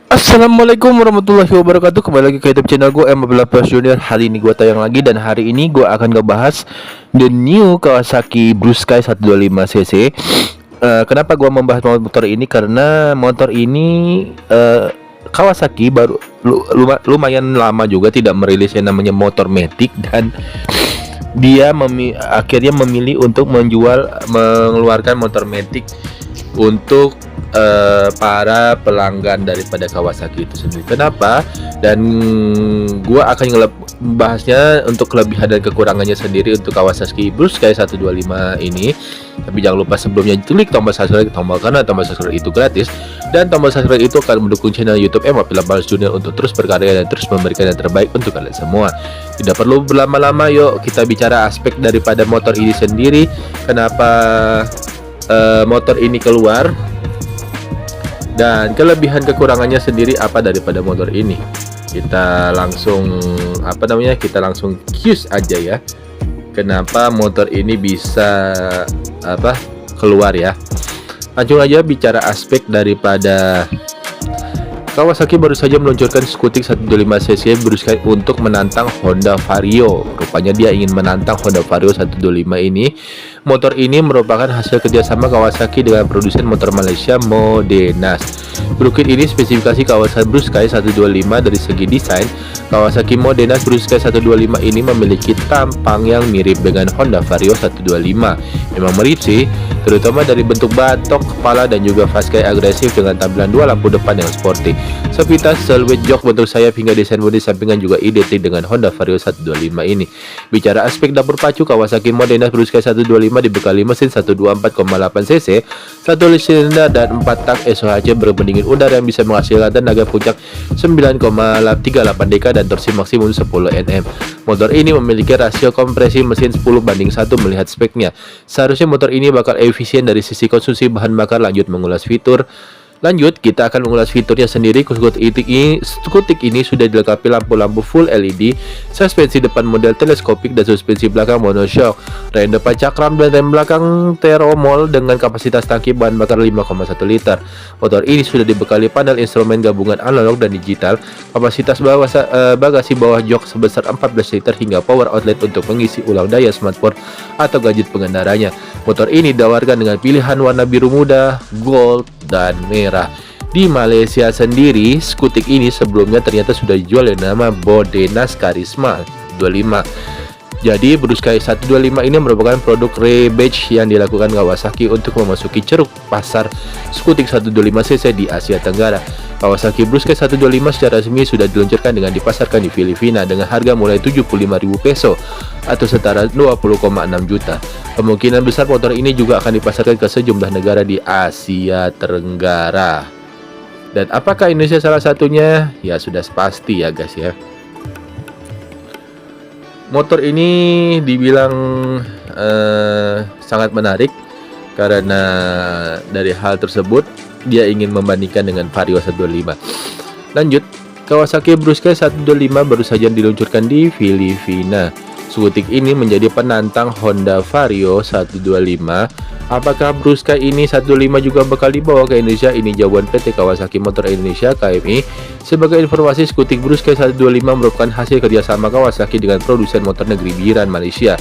Assalamualaikum warahmatullahi wabarakatuh. Kembali lagi ke YouTube channel gue M15 Junior. Hari ini gue tayang lagi dan hari ini gue akan ngebahas the new Kawasaki Blue Sky 125cc. Kenapa gue membahas motor ini? Karena motor ini Kawasaki baru lumayan lama juga tidak merilis yang namanya motor Matic, dan dia akhirnya memilih untuk mengeluarkan motor Matic untuk para pelanggan daripada Kawasaki itu sendiri. Kenapa? Dan gua akan bahasnya untuk kelebihan dan kekurangannya sendiri untuk Kawasaki Blue Sky 125 ini. Tapi jangan lupa sebelumnya klik tombol subscribe, karena tombol subscribe itu gratis, dan tombol subscribe itu akan mendukung channel YouTube M15 Junior untuk terus berkarya dan terus memberikan yang terbaik untuk kalian semua. Tidak perlu berlama-lama, yuk kita bicara aspek daripada motor ini sendiri. Kenapa motor ini keluar, dan kelebihan kekurangannya sendiri apa daripada motor ini. Kita langsung kita langsung cue aja ya. Kenapa motor ini bisa keluar ya. Langsung aja bicara aspek daripada Kawasaki baru saja meluncurkan skutik 125cc Blue Sky untuk menantang Honda Vario. Rupanya dia ingin menantang Honda Vario 125 ini. Motor ini merupakan hasil kerjasama Kawasaki dengan produsen motor Malaysia Modenas. Blue Kit ini spesifikasi Kawasaki Blue Sky 125. Dari segi desain, Kawasaki Modenas Blue Sky 125 ini memiliki tampang yang mirip dengan Honda Vario 125. Memang mirip sih, terutama dari bentuk batok, kepala, dan juga faskai agresif dengan tampilan dua lampu depan yang sporty. Sepintas silhouette jok, bentuk sayap hingga desain bodi sampingan juga identik dengan Honda Vario 125 ini. Bicara aspek dapur pacu, Kawasaki Modenas Blue Sky 125 dibekali mesin 124,8cc, 1 silinder dan 4 tak SOHC berbendingin udara yang bisa menghasilkan tenaga puncak 9,38 dk dan torsi maksimum 10 Nm. Motor ini memiliki rasio kompresi mesin 10:1 melihat speknya. Seharusnya motor ini bakal efisien dari sisi konsumsi bahan bakar. Lanjut, kita akan mengulas fiturnya sendiri. Skutik ini sudah dilengkapi lampu-lampu full LED, suspensi depan model teleskopik dan suspensi belakang monoshock, rem depan cakram dan rem belakang teromol dengan kapasitas tangki bahan bakar 5,1 liter. Motor ini sudah dibekali panel instrumen gabungan analog dan digital, kapasitas bagasi bawah jok sebesar 14 liter hingga power outlet untuk mengisi ulang daya smartphone atau gadget pengendaranya. Motor ini ditawarkan dengan pilihan warna biru muda, gold, dan merah. Di Malaysia sendiri, skutik ini sebelumnya ternyata sudah dijual dengan nama Modenas Karisma 25. Jadi Blue Sky 125 ini merupakan produk rebadge yang dilakukan Kawasaki untuk memasuki ceruk pasar skutik 125cc di Asia Tenggara. Kawasaki Blue Sky 125 secara resmi sudah diluncurkan dengan dipasarkan di Filipina dengan harga mulai 75.000 peso atau setara 20,6 juta. Kemungkinan besar motor ini juga akan dipasarkan ke sejumlah negara di Asia Tenggara. Dan apakah Indonesia salah satunya? Ya sudah pasti ya guys ya. Motor ini dibilang sangat menarik karena dari hal tersebut dia ingin membandingkan dengan Vario 125. Lanjut, Kawasaki Blue Sky 125 baru saja diluncurkan di Filipina. Skutik ini menjadi penantang Honda Vario 125. Apakah Blue Sky ini 125 juga bakal dibawa ke Indonesia? Ini jawaban PT Kawasaki Motor Indonesia (KMI). Sebagai informasi, skutik Blue Sky 125 merupakan hasil kerjasama Kawasaki dengan produsen motor negeri jiran Malaysia,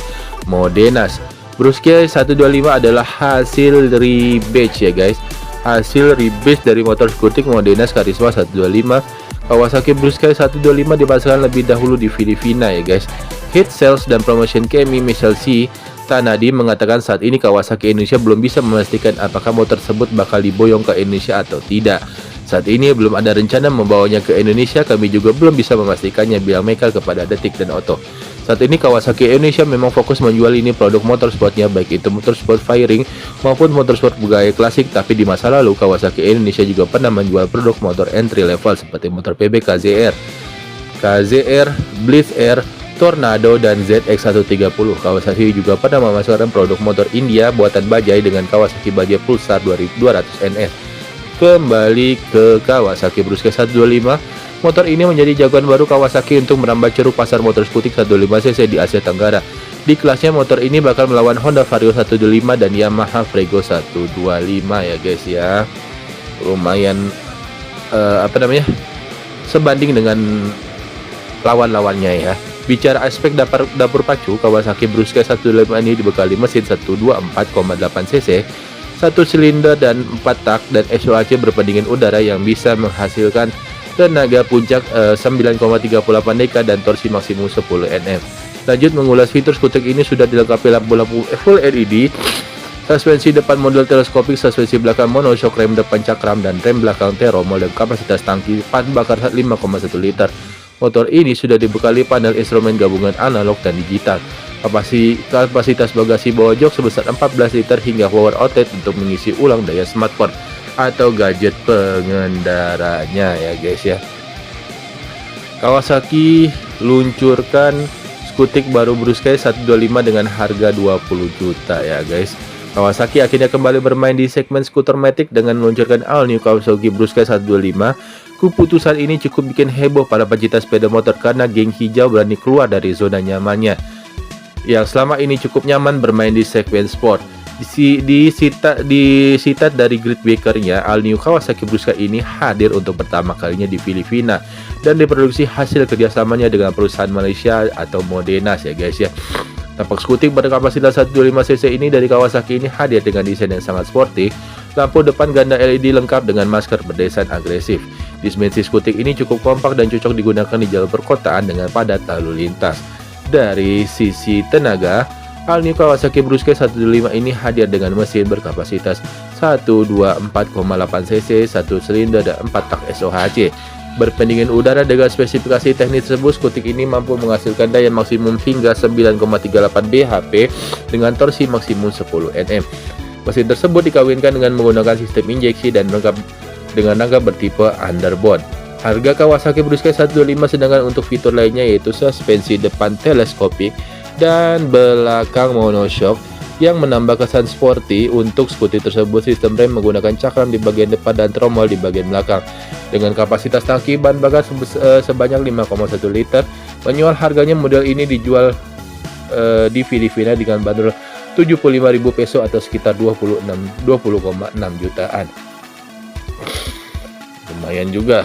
Modenas. Blue Sky 125 adalah hasil rebadge ya guys. Hasil rebadge dari motor skutik Modenas Karisma 125. Kawasaki Blue Sky 125 dipasarkan lebih dahulu di Filipina ya guys. Head Sales dan Promotion KMI Michelle C. Tanadi mengatakan saat ini Kawasaki Indonesia belum bisa memastikan apakah motor tersebut bakal diboyong ke Indonesia atau tidak. Saat ini belum ada rencana membawanya ke Indonesia. Kami juga belum bisa memastikannya, bilang Michael kepada Detik dan Auto. Saat ini Kawasaki Indonesia memang fokus menjual ini produk motorsportnya, baik itu motorsport fairing maupun motorsport bergaya klasik. Tapi di masa lalu Kawasaki Indonesia juga pernah menjual produk motor entry level seperti motor PB KZR, Blitz Air, Tornado, dan ZX130. Kawasaki juga pernah memasarkan produk motor India buatan Bajaj dengan Kawasaki Bajaj Pulsar 2200 NS. Kembali ke Kawasaki Blue Sky 125. Motor ini menjadi jagoan baru Kawasaki untuk merambah ceruk pasar motor skutik 125cc di Asia Tenggara. Di kelasnya motor ini bakal melawan Honda Vario 125 dan Yamaha Fuego 125 ya guys ya. Lumayan sebanding dengan lawan-lawannya ya. Bicara aspek dapur pacu, Kawasaki Brusca 125 ini dibekali mesin 124,8 cc, 1 silinder dan 4 tak, dan SOHC berpendingin udara yang bisa menghasilkan tenaga puncak 9,38 dk dan torsi maksimum 10 Nm. Lanjut mengulas fitur skuter ini, sudah dilengkapi lampu-lampu full LED, suspensi depan model teleskopik, suspensi belakang monoshock, rem depan cakram, dan rem belakang teromol, dan kapasitas tangki bahan bakar 5,1 liter. Motor ini sudah dibekali panel instrumen gabungan analog dan digital. Kapasitas bagasi bawah jok sebesar 14 liter hingga power outlet untuk mengisi ulang daya smartphone atau gadget pengendaranya ya guys ya. Kawasaki luncurkan skutik baru Brusca 125 dengan harga 20 juta ya guys. Kawasaki akhirnya kembali bermain di segmen skuter matic dengan meluncurkan all new Kawasaki Brusca 125. Keputusan ini cukup bikin heboh para pecinta sepeda motor karena geng hijau berani keluar dari zona nyamannya yang selama ini cukup nyaman bermain di segmen sport. Di sitat dari grid breakernya, all new Kawasaki Brusca ini hadir untuk pertama kalinya di Filipina dan diproduksi hasil kerjasamanya dengan perusahaan Malaysia atau Modenas ya guys ya. Tampak skutik berkapasitas 125 cc ini dari Kawasaki ini hadir dengan desain yang sangat sporty, lampu depan ganda LED lengkap dengan masker berdesain agresif. Dimensi skutik ini cukup kompak dan cocok digunakan di jalur perkotaan dengan padat lalu lintas. Dari sisi tenaga, all new Kawasaki Brusca 125 ini hadir dengan mesin berkapasitas 124,8 cc, 1 silinder dan 4 tak SOHC. Berpendingin udara dengan spesifikasi teknis tersebut, skutik ini mampu menghasilkan daya maksimum hingga 9,38 bhp dengan torsi maksimum 10 Nm. Mesin tersebut dikawinkan dengan menggunakan sistem injeksi dan lengkap dengan rangka bertipe underboard. Harga Kawasaki Brusca 125 sedangkan untuk fitur lainnya yaitu suspensi depan teleskopik dan belakang monoshock yang menambah kesan sporty. Untuk skuter tersebut sistem rem menggunakan cakram di bagian depan dan tromol di bagian belakang. Dengan kapasitas tangki bahan bakar sebanyak 5,1 liter, menjual harganya model ini dijual di Filipina dengan bandrol 75.000 peso atau sekitar 20,6 jutaan. Lumayan juga.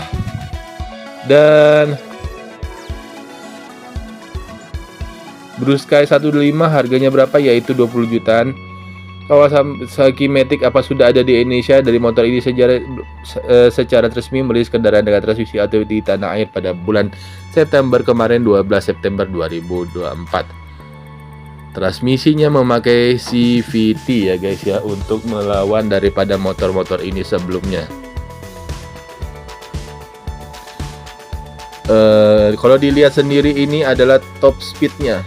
Dan Brusca 125 harganya berapa, yaitu 20 jutaan. Kawasaki Matic apa sudah ada di Indonesia? Dari motor ini secara resmi merilis kendaraan dengan transmisi ATV di tanah air pada bulan September kemarin, 12 September 2024. Transmisinya memakai CVT ya guys ya, untuk melawan daripada motor-motor ini sebelumnya. Kalau dilihat sendiri ini adalah top speednya.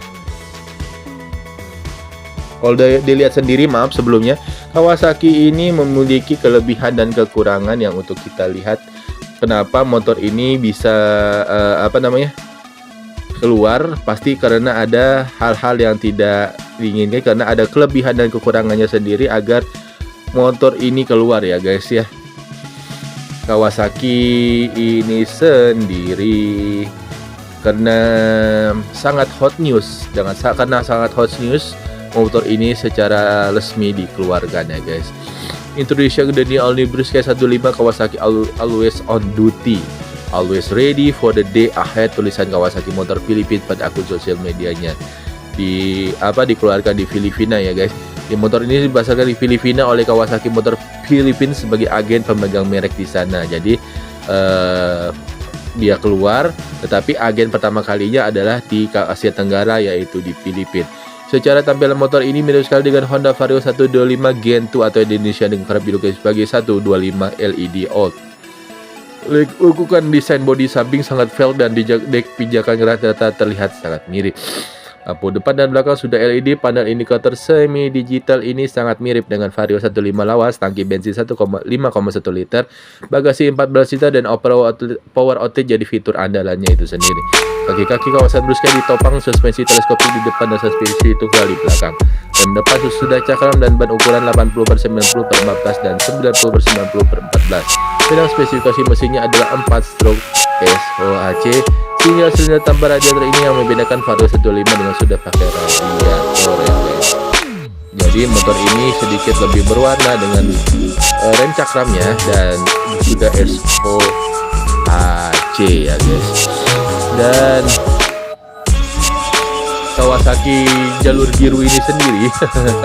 Kalau dilihat sendiri, maaf sebelumnya, Kawasaki ini memiliki kelebihan dan kekurangan yang untuk kita lihat. Kenapa motor ini bisa keluar? Pasti karena ada hal-hal yang tidak diinginkan, karena ada kelebihan dan kekurangannya sendiri agar motor ini keluar ya guys ya. Kawasaki ini sendiri karena sangat hot news, karena sangat hot news, motor ini secara resmi dikeluarkan ya guys. Introduction the all new Brusca 125 Kawasaki always on duty, always ready for the day ahead, tulisan Kawasaki Motor Philippines pada akun sosial medianya. Dikeluarkan di Filipina ya guys. Di motor ini dipasarkan di Filipina oleh Kawasaki Motor Philippines sebagai agen pemegang merek di sana. Jadi dia keluar, tetapi agen pertama kalinya adalah di Asia Tenggara, yaitu di Filipina. Secara tampilan motor ini mirip sekali dengan Honda Vario 125 Gen 2 atau di Indonesia dengan kerap dilukis sebagai 125 LED Old. Lekukan desain bodi samping sangat velg dan dek pijakan rata-rata terlihat sangat mirip. Lampu depan dan belakang sudah LED, panel indikator semi digital ini sangat mirip dengan Vario 125 lawas, tangki bensin 5,1 liter, bagasi 14 liter, dan power outlet jadi fitur andalannya itu sendiri. Kaki-kaki kawasan Brusca ditopang suspensi teleskopik di depan dan suspensi tunggal di belakang. Rem depan sudah cakram dan ban ukuran 80/90/14 dan 90/90/14. Sedang spesifikasi mesinnya adalah 4 stroke SOHC. Tinggal silinder tambah radiator ini yang membedakan Vario 125 dengan sudah pakai radiator ya guys. Jadi motor ini sedikit lebih berwarna dengan rem cakramnya dan sudah SOHC C ya guys. Dan Kawasaki jalur biru ini sendiri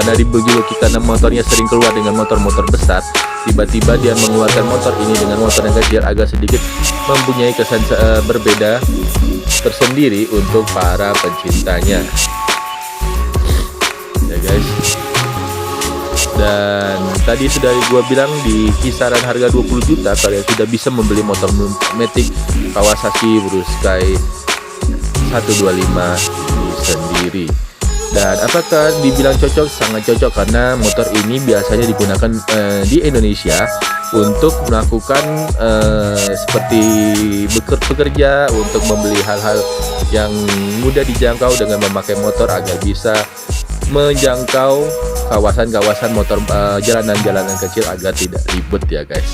karena dijuluki karena motornya sering keluar dengan motor-motor besar, tiba-tiba dia mengeluarkan motor ini dengan motor yang kecil agak sedikit mempunyai kesan berbeda tersendiri untuk para pencintanya ya guys. Dan tadi sudah gua bilang di kisaran harga 20 juta kalian sudah bisa membeli motor Matic Kawasaki Blue Sky 125 ini sendiri. Dan apakah dibilang cocok? Sangat cocok karena motor ini biasanya digunakan di Indonesia untuk melakukan seperti bekerja, untuk membeli hal-hal yang mudah dijangkau dengan memakai motor agar bisa menjangkau kawasan-kawasan motor, jalanan-jalanan kecil agar tidak ribet ya guys.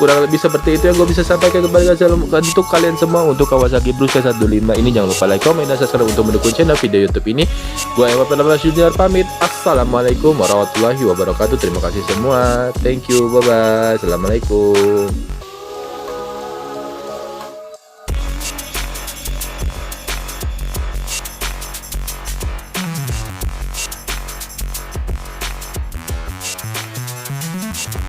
Kurang lebih seperti itu yang gue bisa sampaikan kepada kalian. Untuk kalian semua, untuk Kawasaki Blue Sky 125 ini jangan lupa like, comment, dan subscribe untuk mendukung channel video YouTube ini. Gue Ewa Pernama Junior pamit. Assalamualaikum warahmatullahi wabarakatuh. Terima kasih semua. Thank you. Bye bye. Assalamualaikum.